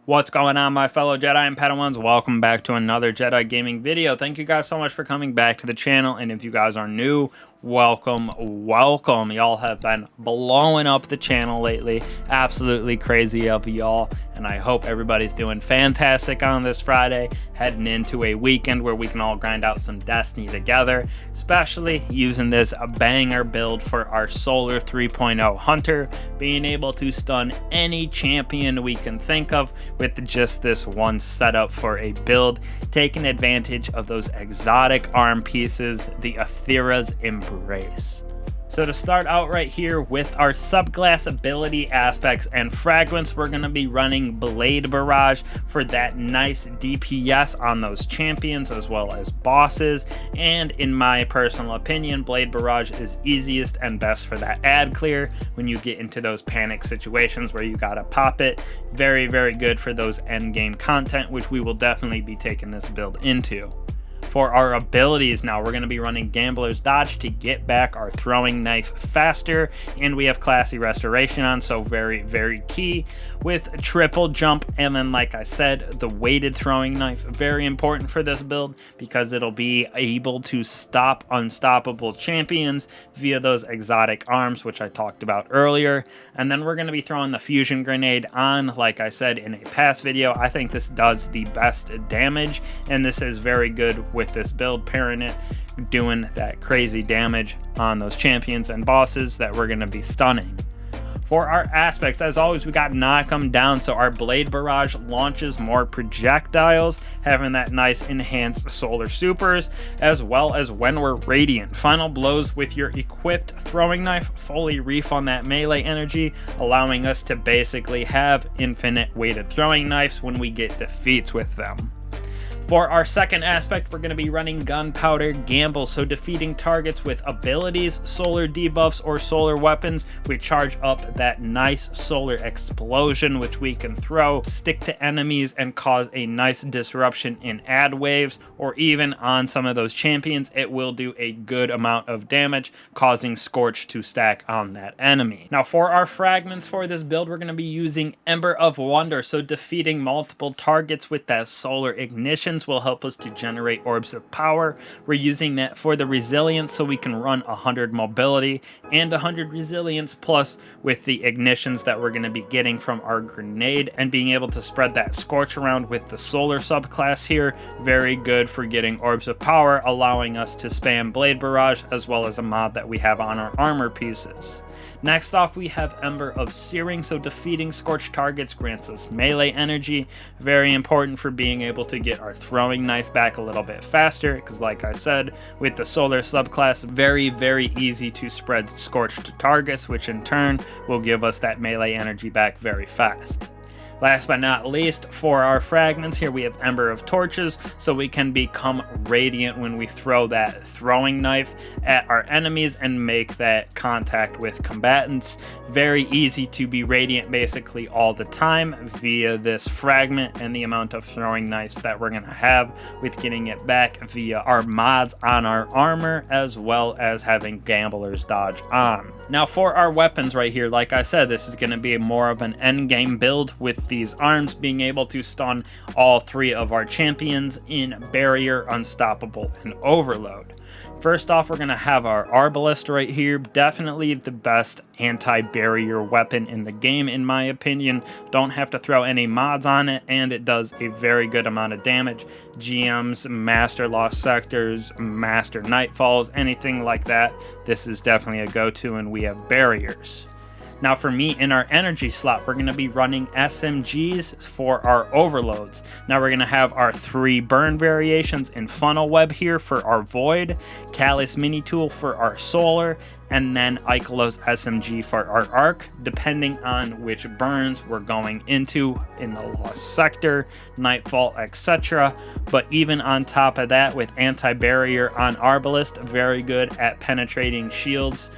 What's going on, my fellow Jedi and Padawans? Welcome back to another Jedi gaming video. Thank you guys so much for coming back to the channel, and if you guys are new, welcome. Y'all have been blowing up the channel lately. Absolutely crazy of y'all, and I hope everybody's doing fantastic on this Friday, heading into a weekend where we can all grind out some Destiny together, especially using this banger build for our Solar 3.0 Hunter, being able to stun any champion we can think of with just this one setup for a build, taking advantage of those exotic arm pieces, the Athrys Embrace. So to start out right here with our subclass ability aspects and fragments, we're going to be running Blade Barrage for that nice DPS on those champions as well as bosses, and in my personal opinion, Blade Barrage is easiest and best for that ad clear when you get into those panic situations where you gotta pop it. Very good for those end game content, which we will definitely be taking this build into. For our abilities now, we're going to be running Gambler's Dodge to get back our throwing knife faster, and we have Classy Restoration on, so very key, with triple jump, and then like I said, the weighted throwing knife, very important for this build because it'll be able to stop unstoppable champions via those exotic arms, which I talked about earlier. And then we're going to be throwing the fusion grenade on, like I said in a past video. I think this does the best damage, and this is very good with this build, pairing it, doing that crazy damage on those champions and bosses that we're going to be stunning. For our aspects, as always, we got Knock 'em down, so our Blade Barrage launches more projectiles, having that nice enhanced solar supers, as well as when we're radiant. Final blows with your equipped throwing knife fully refund that melee energy, allowing us to basically have infinite weighted throwing knives when we get defeats with them. For our second aspect, we're going to be running Gunpowder Gamble, so defeating targets with abilities, solar debuffs, or solar weapons, we charge up that nice solar explosion, which we can throw, stick to enemies, and cause a nice disruption in ad waves, or even on some of those champions, it will do a good amount of damage, causing Scorch to stack on that enemy. Now for our fragments for this build, we're going to be using Ember of Wonder, so defeating multiple targets with that solar ignition will help us to generate orbs of power. We're using that for the resilience, so we can run 100 mobility and 100 resilience, plus with the ignitions that we're going to be getting from our grenade, and being able to spread that Scorch around with the solar subclass here. Very good for getting orbs of power, allowing us to spam Blade Barrage, as well as a mod that we have on our armor pieces. Next off, we have Ember of Searing, so defeating scorched targets grants us melee energy. Very important for being able to get our throwing knife back a little bit faster, because like I said, with the solar subclass, very easy to spread scorched targets, which in turn will give us that melee energy back very fast. Last but not least, for our fragments here, we have Ember of Torches, so we can become radiant when we throw that throwing knife at our enemies and make that contact with combatants. Very easy to be radiant basically all the time via this fragment, and the amount of throwing knives that we're going to have with getting it back via our mods on our armor, as well as having Gambler's Dodge on. Now for our weapons right here, like I said, this is going to be more of an endgame build, with these arms being able to stun all three of our champions in Barrier, Unstoppable, and Overload. First off, we're going to have our Arbalest right here. Definitely the best anti-barrier weapon in the game, in my opinion. Don't have to throw any mods on it, and it does a very good amount of damage. GMs, Master Lost Sectors, Master Nightfalls, anything like that, this is definitely a go-to, and we have barriers. Now for me, in our energy slot, we're going to be running SMGs for our overloads. Now we're going to have our 3 burn variations in Funnel Web here for our Void, Callus Mini Tool for our Solar, and then Ikelos SMG for our Arc, depending on which burns we're going into in the Lost Sector, Nightfall, etc. But even on top of that, with Anti-Barrier on Arbalest, very good at penetrating shields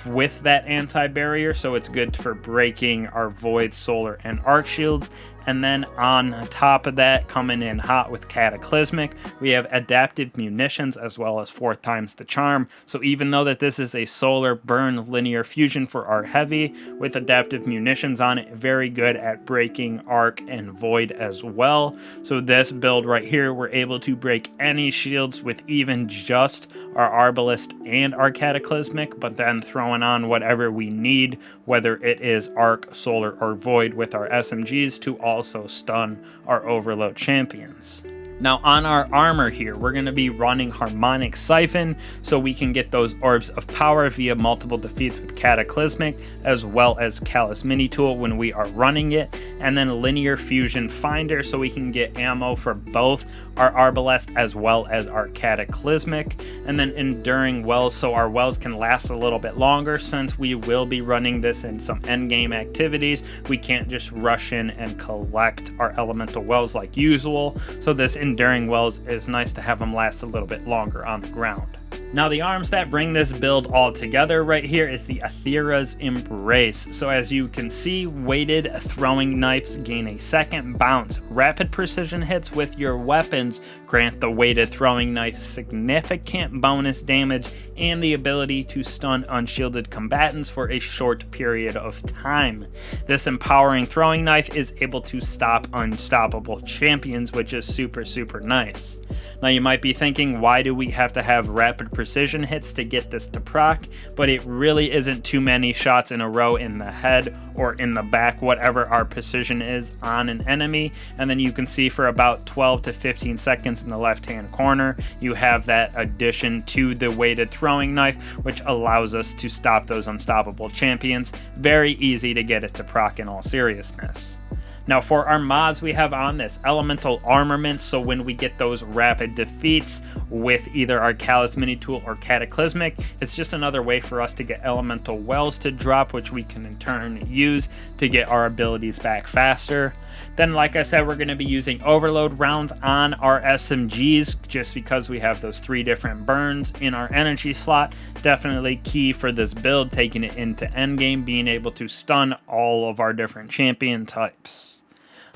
with that anti-barrier, so it's good for breaking our Void, Solar, and Arc shields, And then on top of that, coming in hot with Cataclysmic, we have Adaptive Munitions as well as 4 times the Charm. So even though that this is a solar burn linear fusion for our heavy, with Adaptive Munitions on it, very good at breaking arc and void as well. So this build right here, we're able to break any shields with even just our Arbalest and our Cataclysmic, but then throwing on whatever we need, whether it is arc, solar, or void with our SMGs to also stun our overload champions. Now on our armor here, we're going to be running Harmonic Siphon so we can get those orbs of power via multiple defeats with Cataclysmic, as well as Callous Mini Tool when we are running it, and then Linear Fusion Finder so we can get ammo for both our Arbalest as well as our Cataclysmic, and then Enduring Wells so our wells can last a little bit longer. Since we will be running this in some endgame activities, we can't just rush in and collect our elemental wells like usual, so this Enduring Wells is nice to have them last a little bit longer on the ground. Now the arms that bring this build all together right here is the Athrys Embrace. So as you can see, weighted throwing knives gain a second bounce. Rapid precision hits with your weapons grant the weighted throwing knife significant bonus damage and the ability to stun unshielded combatants for a short period of time. This empowering throwing knife is able to stop unstoppable champions, which is super nice. Now you might be thinking, why do we have to have rapid precision hits to get this to proc? But it really isn't too many shots in a row in the head or in the back, whatever our precision is on an enemy. And then you can see for about 12 to 15 seconds in the left hand corner, you have that addition to the weighted throwing knife, which allows us to stop those unstoppable champions. Very easy to get it to proc in all seriousness. Now for our mods, we have on this Elemental Armament, so when we get those rapid defeats with either our Callous Mini Tool or Cataclysmic, it's just another way for us to get Elemental Wells to drop, which we can in turn use to get our abilities back faster. Then like I said, we're going to be using Overload rounds on our SMGs just because we have those 3 different burns in our energy slot. Definitely key for this build, taking it into endgame, being able to stun all of our different champion types.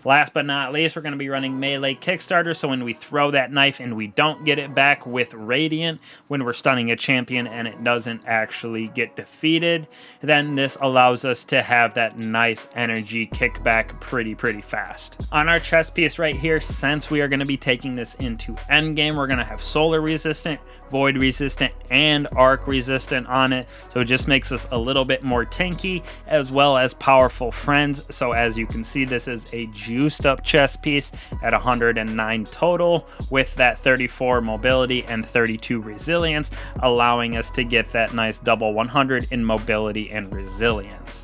Last but not least, we're going to be running Melee Kickstarter, so when we throw that knife and we don't get it back with Radiant, when we're stunning a champion and it doesn't actually get defeated, then this allows us to have that nice energy kickback pretty fast. On our chest piece right here, since we are going to be taking this into endgame, we're going to have Solar Resistant, Void Resistant, and Arc Resistant on it, so it just makes us a little bit more tanky as well as powerful friends. So as you can see, this is a juiced up chest piece at 109 total with that 34 mobility and 32 resilience, allowing us to get that nice double 100 in mobility and resilience.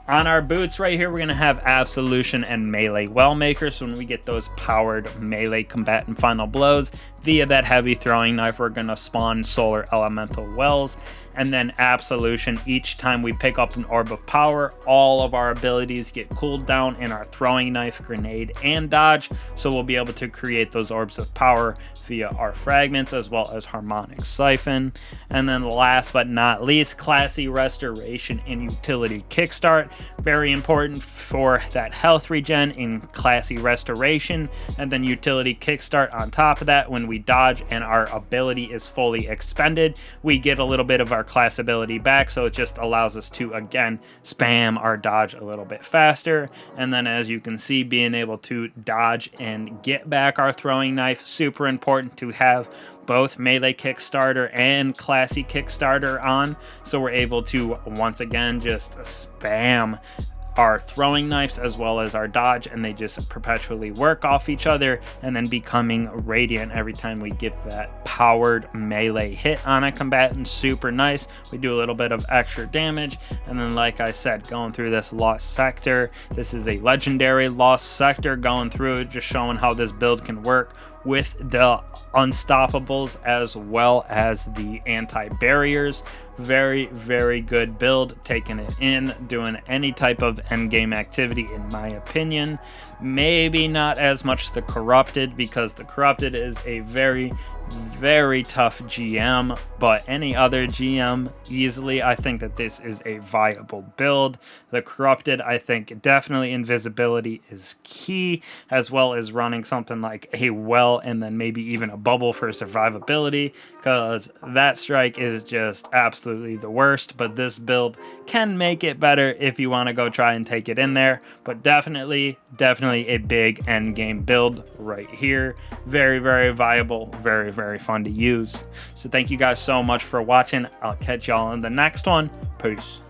On our boots right here, we're going to have Absolution and Melee Wellmaker, so when we get those powered melee combatant final blows via that heavy throwing knife, we're going to spawn Solar Elemental Wells, and then Absolution. Each time we pick up an Orb of Power, all of our abilities get cooled down in our throwing knife, grenade, and dodge, so we'll be able to create those Orbs of Power via our Fragments as well as Harmonic Siphon. And then last but not least, Classy Restoration and Utility Kickstart. Very important for that health regen in Classy Restoration, and then Utility Kickstart on top of that. When we dodge and our ability is fully expended, we get a little bit of our class ability back, so it just allows us to again spam our dodge a little bit faster. And then as you can see, being able to dodge and get back our throwing knife, super important to have both Melee Kickstarter and Classy Kickstarter on, so we're able to once again just spam our throwing knives as well as our dodge, and they just perpetually work off each other, and then becoming radiant every time we get that powered melee hit on a combatant. Super nice. We do a little bit of extra damage, and then like I said, going through this Lost Sector, this is a legendary Lost Sector, going through it, just showing how this build can work with the Unstoppables as well as the anti-barriers. very, very good build, taking it in, doing any type of endgame activity, in my opinion. Maybe not as much the Corrupted, because the Corrupted is a very, very tough GM, but any other GM easily, I think that this is a viable build. The Corrupted, I think definitely invisibility is key, as well as running something like a well and then maybe even a bubble for survivability, because that strike is just absolutely the worst. But this build can make it better if you want to go try and take it in there. But definitely a big end game build right here. Very, very viable, very, very fun to use. So thank you guys so much for watching. I'll catch y'all in the next one. Peace.